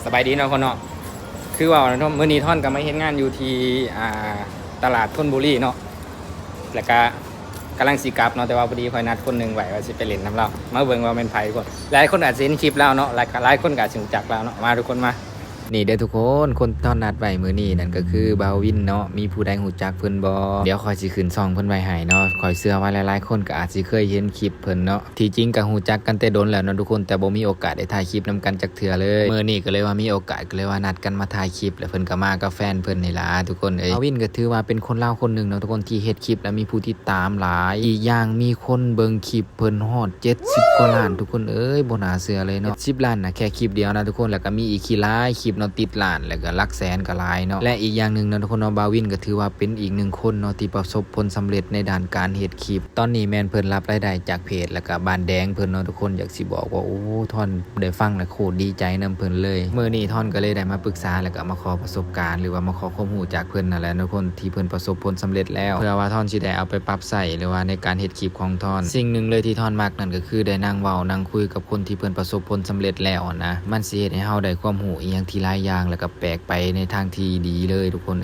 สบายดีเนาะคนเนาะคือว่าเมื่อนี้ท่อนก็มาเฮ็ดงานอยู่ที่ตลาดธนบุรีเนาะแล้วก็กำลังสิกลับเนาะแต่ว่าพอดีคอยนัดคนหนึงไว้ว่าสิไปเล่นน้ำเรามาเบิ่งว่าเป็นไผคนหลายคนอาจจะเห็นคลิปแล้วเนาะหลายคนก็อาจจะรู้จักแล้วเนาะมาทุกคนมานี่เด้อทุกคนตอนนัดไว้มื้อนี้นั่นก็คือบาวินเนาะมีผู้ใดรู้จักเพิ่นบ่เดี๋ยวคอยสิขึ้นซ่องเพิ่นไว้ให้เนาะคอยเชื่อว่าหลายๆคนก็อาจสิเคยเห็นคลิปเพิ่นเนาะที่จริงก็รู้จักกันแต่โดนแล้วเนาะทุกคนแต่บ่มีโอกาสได้ถ่ายคลิปนํกันจักเทื่อเลยมื้อนี้ก็เลยว่ามีโอกาสก็เลยว่านัดกันมาถ่ายคลิปแล้วเพิ่นก็มากับแฟนเพิ่นนี่ล่ะทุกคนบาวินก็ถือว่าเป็นคนลาวคนหนึงเนาะทุกคนที่เฮ็ดคลิปแล้วมีผู้ติดตามหลายอีกอย่างมีคนเบิ่งคลิปเพิ่นฮอด70กว่าล้านทุกคนบ่น่าเชื่อเลยเนาะ10ล้านนะแค่คลิปเดียวนะทุกคนแล้วก็มีอีกหลายคลิปเนาะติดล้านแล้วก็หลักแสนก็หลายเนาะและอีกอย่างนึงเนาะทุกคนเนาะบาวินก็ถือว่าเป็นอีกหนึ่งคนเนาะที่ประสบผลสำเร็จในด้านการเฮ็ดคลิปตอนนี้แม่นเพิ่นรับรายได้จากเพจแล้วก็บ้านแดงเพิ่นเนาะทุกคนอยากสิบอกว่าโอ้ท่อนได้ฟังแล้วโคตรดีใจนำเพิ่นเลยมื้อนี้ท่อนก็เลยได้มาปรึกษาแล้วก็มาขอประสบการณ์หรือว่ามาขอความรู้จากเพิ่นนั่นแหละทุกคนที่เพิ่นประสบผลสำเร็จแล้วเพื่อว่าท่อนสิได้เอาไปปรับใช้หรือว่าในการเฮ็ดคลิปของท่อนสิ่งหนึ่งเลยที่ท่อนมักนั่นก็คือได้นั่งเว้านั่งคุยกับคนที่เพิ่นประสบผลสำเร็จแล้วนะมันสิเฮ็ดให้เฮาได้ความรู้อีหยังที่หลายอย่างแล้วก็แปลกไปในทางที่ดีเลยทุกคน